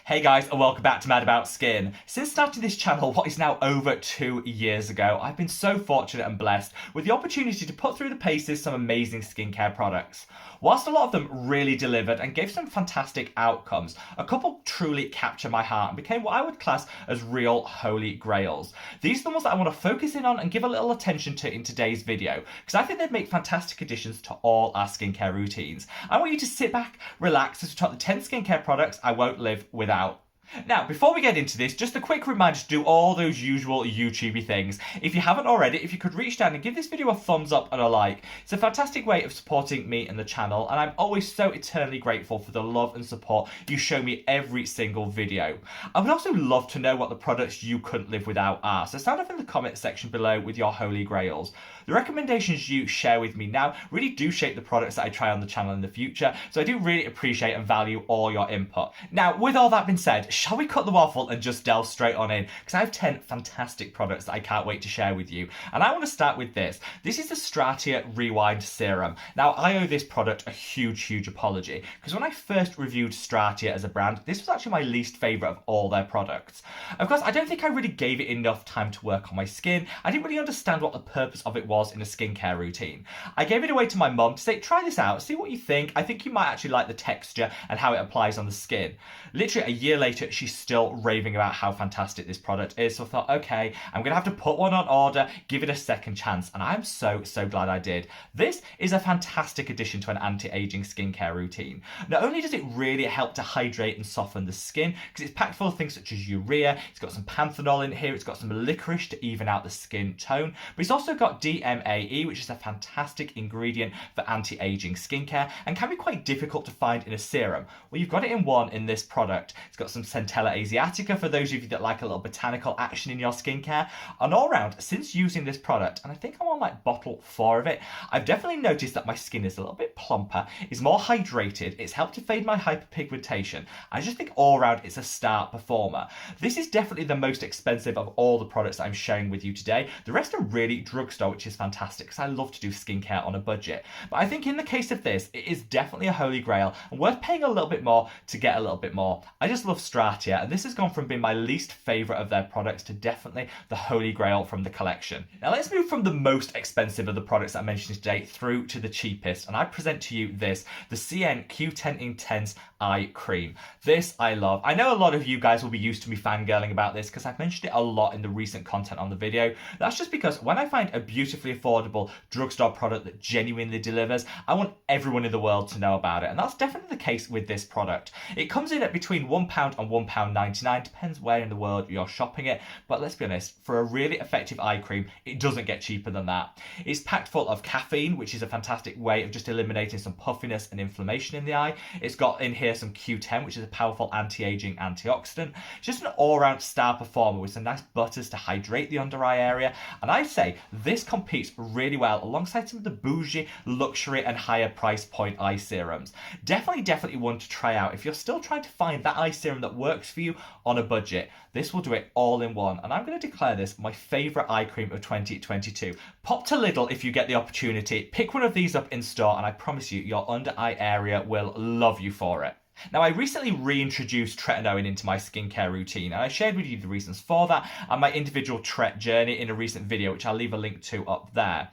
Hey guys, and welcome back to Mad About Skin. Since starting this channel, what is now over 2 years ago, I've been so fortunate and blessed with the opportunity to put through the paces some amazing skincare products. Whilst a lot of them really delivered and gave some fantastic outcomes, a couple truly captured my heart and became what I would class as real holy grails. These are the ones that I want to focus in on and give a little attention to in today's video, because I think they'd make fantastic additions to all our skincare routines. I want you to sit back, relax, as we talk the 10 skincare products I won't live without. Now, before we get into this, just a quick reminder to do all those usual YouTubey things. If you haven't already, if you could reach down and give this video a thumbs up and a like. It's a fantastic way of supporting me and the channel, and I'm always so eternally grateful for the love and support you show me every single video. I would also love to know what the products you couldn't live without are, so sound off in the comment section below with your holy grails. The recommendations you share with me now really do shape the products that I try on the channel in the future, so I do really appreciate and value all your input. Now, with all that being said, shall we cut the waffle and just delve straight on in? Because I have 10 fantastic products that I can't wait to share with you. And I want to start with this. This is the Stratia Rewind Serum. Now, I owe this product a huge apology, because when I first reviewed Stratia as a brand, this was actually my least favourite of all their products. Of course, I don't think I really gave it enough time to work on my skin. I didn't really understand what the purpose of it was in a skincare routine. I gave it away to my mum to say, try this out, see what you think. I think you might actually like the texture and how it applies on the skin. Literally a year later, she's still raving about how fantastic this product is. So I thought, okay, I'm going to have to put one on order, give it a second chance. And I'm so glad I did. This is a fantastic addition to an anti-aging skincare routine. Not only does it really help to hydrate and soften the skin, because it's packed full of things such as urea, it's got some panthenol in here, it's got some licorice to even out the skin tone, but it's also got DMAE, which is a fantastic ingredient for anti-aging skincare and can be quite difficult to find in a serum. Well, you've got it in one in this product. It's got some Centella Asiatica for those of you that like a little botanical action in your skincare. And all round, since using this product, and I think I'm on like bottle 4 of it, I've definitely noticed that my skin is a little bit plumper, is more hydrated, it's helped to fade my hyperpigmentation. I just think all round it's a star performer. This is definitely the most expensive of all the products that I'm sharing with you today. The rest are really drugstore, which is fantastic because I love to do skincare on a budget. But I think in the case of this, it is definitely a holy grail and worth paying a little bit more to get a little bit more. I just love Stratia, and this has gone from being my least favourite of their products to definitely the holy grail from the collection. Now let's move from the most expensive of the products that I mentioned today through to the cheapest, and I present to you this, the CN Q10 Intense Eye Cream. This I love. I know a lot of you guys will be used to me fangirling about this because I've mentioned it a lot in the recent content on the video. That's just because when I find a beautifully affordable drugstore product that genuinely delivers, I want everyone in the world to know about it, and that's definitely the case with this product. It comes in at between £1 and £1.99, depends where in the world you're shopping it, but let's be honest, for a really effective eye cream, it doesn't get cheaper than that. It's packed full of caffeine, which is a fantastic way of just eliminating some puffiness and inflammation in the eye. It's got in here some Q10, which is a powerful anti-aging antioxidant. It's just an all-round star performer with some nice butters to hydrate the under eye area, and I'd say this competes really well alongside some of the bougie, luxury and higher price point eye serums. Definitely one to try out if you're still trying to find that eye serum that works for you on a budget. This will do it all in one, and I'm going to declare this my favourite eye cream of 2022. Pop to Lidl if you get the opportunity, pick one of these up in store, and I promise you, your under eye area will love you for it. Now, I recently reintroduced tretinoin into my skincare routine, and I shared with you the reasons for that and my individual tret journey in a recent video, which I'll leave a link to up there.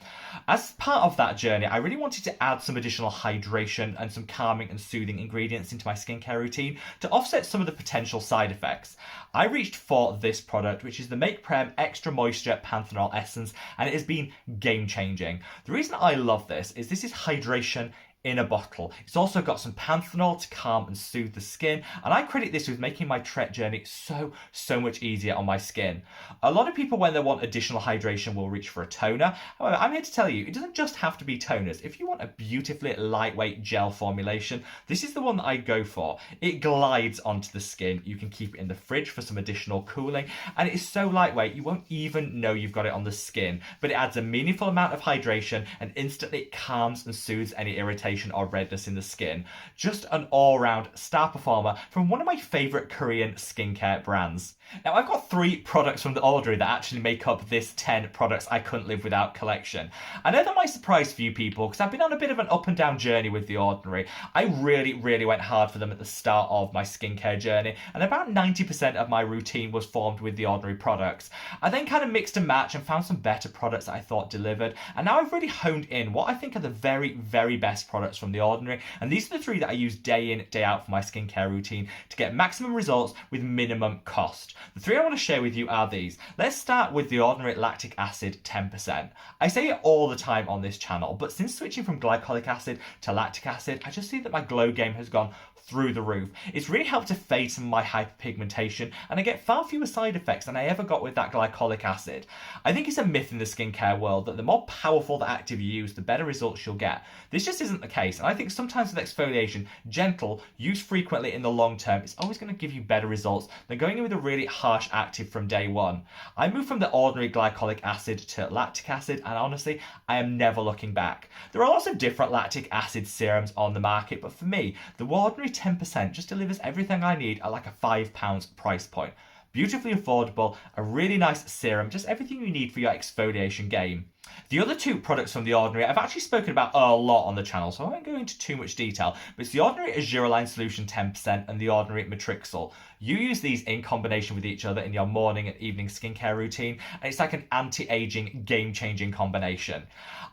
As part of that journey, I really wanted to add some additional hydration and some calming and soothing ingredients into my skincare routine to offset some of the potential side effects. I reached for this product, which is the Make Prem Extra Moisture Panthenol Essence, and it has been game-changing. The reason I love this is hydration in a bottle. It's also got some panthenol to calm and soothe the skin, and I credit this with making my tret journey so much easier on my skin. A lot of people, when they want additional hydration, will reach for a toner. However, I'm here to tell you, it doesn't just have to be toners. If you want a beautifully lightweight gel formulation, this is the one that I go for. It glides onto the skin. You can keep it in the fridge for some additional cooling, and it is so lightweight you won't even know you've got it on the skin, but it adds a meaningful amount of hydration and instantly calms and soothes any irritation irritation or redness in the skin. Just an all-round star performer from one of my favourite Korean skincare brands. Now, I've got 3 products from The Ordinary that actually make up this 10 products I couldn't live without collection. I know that might surprise a few people because I've been on a bit of an up and down journey with The Ordinary. I really went hard for them at the start of my skincare journey, and about 90% of my routine was formed with The Ordinary products. I then kind of mixed and matched and found some better products that I thought delivered, and now I've really honed in what I think are the very best products from The Ordinary, and these are the 3 that I use day in, day out for my skincare routine to get maximum results with minimum cost. The 3 I want to share with you are these. Let's start with The Ordinary Lactic Acid 10%. I say it all the time on this channel, but since switching from glycolic acid to lactic acid, I just see that my glow game has gone through the roof. It's really helped to fade some of my hyperpigmentation, and I get far fewer side effects than I ever got with that glycolic acid. I think it's a myth in the skincare world that the more powerful the active you use, the better results you'll get. This just isn't the case, and I think sometimes with exfoliation, gentle, used frequently in the long term, is always going to give you better results than going in with a really harsh active from day one. I moved from the ordinary glycolic acid to lactic acid, and honestly, I am never looking back. There are lots of different lactic acid serums on the market, but for me, the Ordinary 10% just delivers everything I need at like a £5 price point. Beautifully affordable, a really nice serum, just everything you need for your exfoliation game. The other 2 products from The Ordinary I've actually spoken about a lot on the channel, so I won't go into too much detail, but it's the Ordinary Azuraline Solution 10% and the Ordinary Matrixyl. You use these in combination with each other in your morning and evening skincare routine, and it's like an anti-aging, game-changing combination.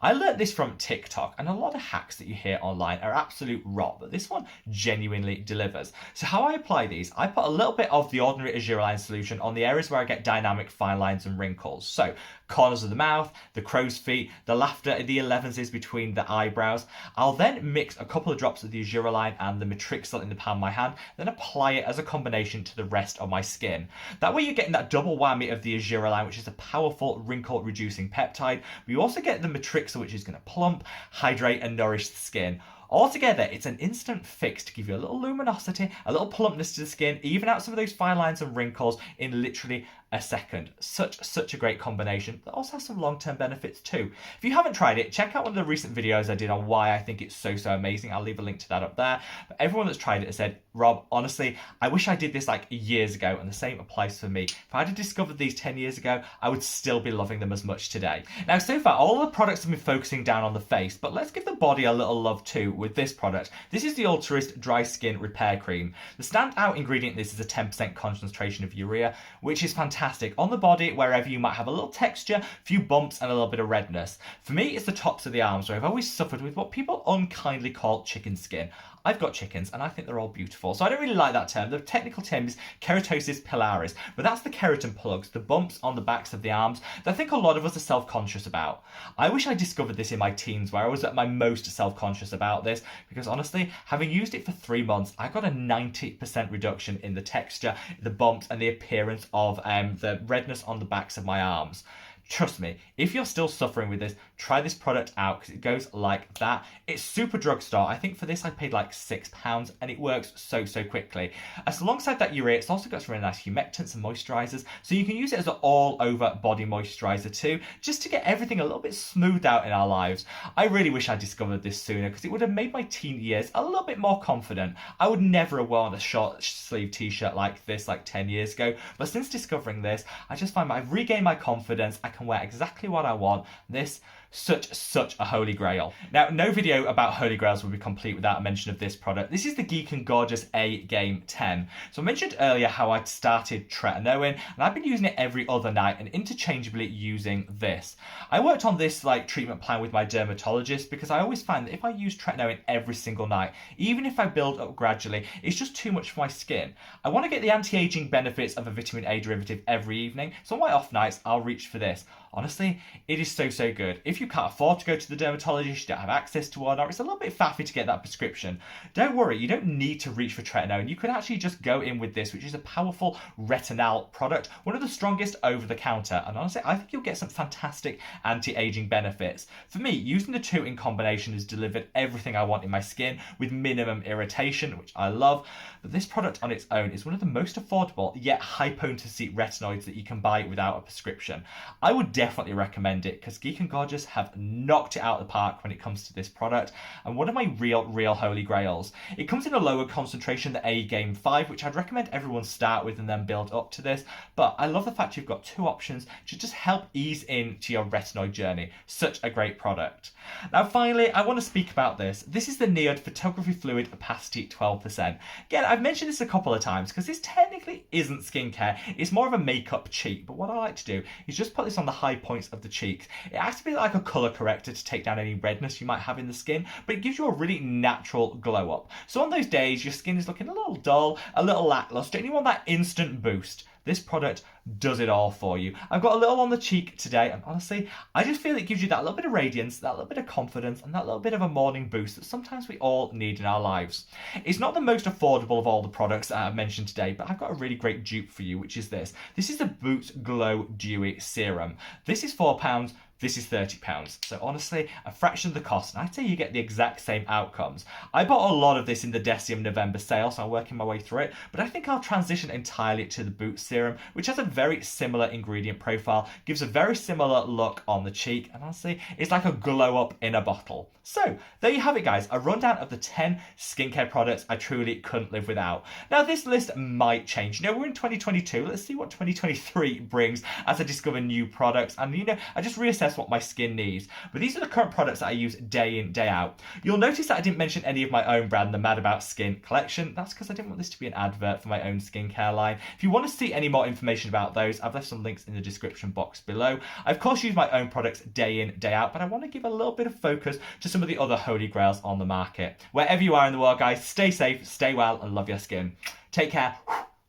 I learnt this from TikTok, and a lot of hacks that you hear online are absolute rot, but this one genuinely delivers. So how I apply these, I put a little bit of the Ordinary Azuraline Solution on the areas where I get dynamic fine lines and wrinkles. So corners of the mouth, the crow's feet, the laughter, the 11s between the eyebrows. I'll then mix a couple of drops of the Azuraline and the Matrixyl in the palm of my hand, then apply it as a combination to the rest of my skin. That way you're getting that double whammy of the Azuraline, which is a powerful wrinkle reducing peptide, but you also get the Matrixyl, which is going to plump, hydrate and nourish the skin. Altogether, it's an instant fix to give you a little luminosity, a little plumpness to the skin, even out some of those fine lines and wrinkles in literally a second. Such a great combination that also has some long-term benefits too. If you haven't tried it, check out one of the recent videos I did on why I think it's so amazing. I'll leave a link to that up there. But everyone that's tried it has said, Rob, honestly, I wish I did this like years ago, and the same applies for me. If I had discovered these 10 years ago, I would still be loving them as much today. Now, so far, all the products have been focusing down on the face, but let's give the body a little love too with this product. This is the Altruist Dry Skin Repair Cream. The standout ingredient in this is a 10% concentration of urea, which is fantastic on the body wherever you might have a little texture, a few bumps and a little bit of redness. For me, it's the tops of the arms where I've always suffered with what people unkindly call chicken skin. I've got chickens and I think they're all beautiful, so I don't really like that term. The technical term is keratosis pilaris, but that's the keratin plugs, the bumps on the backs of the arms that I think a lot of us are self-conscious about. I wish I discovered this in my teens where I was at my most self-conscious about this, because honestly, having used it for 3 months, I got a 90% reduction in the texture, the bumps and the appearance of the redness on the backs of my arms. Trust me, if you're still suffering with this, try this product out because it goes like that. It's super drugstore. I think for this I paid like £6 and it works so quickly. As alongside that urea, it's also got some really nice humectants and moisturisers, so you can use it as an all-over body moisturiser too, just to get everything a little bit smoothed out in our lives. I really wish I discovered this sooner because it would have made my teen years a little bit more confident. I would never have worn a short sleeve t-shirt like this like 10 years ago, but since discovering this, I just find I've regained my confidence. I can wear exactly what I want. This such a holy grail. Now, no video about holy grails would be complete without a mention of this product. This is the Geek and Gorgeous A Game 10. So I mentioned earlier how I'd started tretinoin, and I've been using it every other night and interchangeably using this. I worked on this treatment plan with my dermatologist because I always find that if I use tretinoin every single night, even if I build up gradually, it's just too much for my skin. I want to get the anti-aging benefits of a vitamin A derivative every evening, so on my off nights, I'll reach for this. Honestly, it is so good. If you can't afford to go to the dermatologist, you don't have access to one, or it's a little bit faffy to get that prescription, don't worry, you don't need to reach for tretinoin. You can actually just go in with this, which is a powerful retinol product, one of the strongest over the counter, and honestly, I think you'll get some fantastic anti-aging benefits. For me, using the 2 in combination has delivered everything I want in my skin with minimum irritation, which I love, but this product on its own is one of the most affordable yet high potency retinoids that you can buy without a prescription. I would definitely recommend it because Geek and Gorgeous have knocked it out of the park when it comes to this product, and one of my real holy grails. It comes in a lower concentration than A Game 5, which I'd recommend everyone start with and then build up to this, but I love the fact you've got two options to just help ease into your retinoid journey. Such a great product. Now finally, I want to speak about this. This is the NIOD Photography Fluid Opacity 12%. Again, I've mentioned this a couple of times because this technically isn't skincare, it's more of a makeup cheat, but what I like to do is just put this on the high points of the cheeks. It acts a bit like a colour corrector to take down any redness you might have in the skin, but it gives you a really natural glow up. So on those days your skin is looking a little dull, a little lackluster, and you want that instant boost, this product does it all for you. I've got a little on the cheek today, and honestly, I just feel it gives you that little bit of radiance, that little bit of confidence, and that little bit of a morning boost that sometimes we all need in our lives. It's not the most affordable of all the products that I've mentioned today, but I've got a really great dupe for you, which is this. This is the Boots Glow Dewy Serum. This is £4. This is £30. So honestly, a fraction of the cost, and I'd say you get the exact same outcomes. I bought a lot of this in the Decium November sale, so I'm working my way through it, but I think I'll transition entirely to the Boots Serum, which has a very similar ingredient profile, gives a very similar look on the cheek, and honestly, it's like a glow up in a bottle. So there you have it, guys, a rundown of the 10 skincare products I truly couldn't live without. Now this list might change. You know, we're in 2022, let's see what 2023 brings as I discover new products, and you know, I just reassess what my skin needs. But these are the current products that I use day in, day out. You'll notice that I didn't mention any of my own brand, the Mad About Skin collection. That's because I didn't want this to be an advert for my own skincare line. If you want to see any more information about those, I've left some links in the description box below. I of course use my own products day in, day out, but I want to give a little bit of focus to some of the other holy grails on the market. Wherever you are in the world, guys, stay safe, stay well, and love your skin. Take care.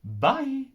Bye.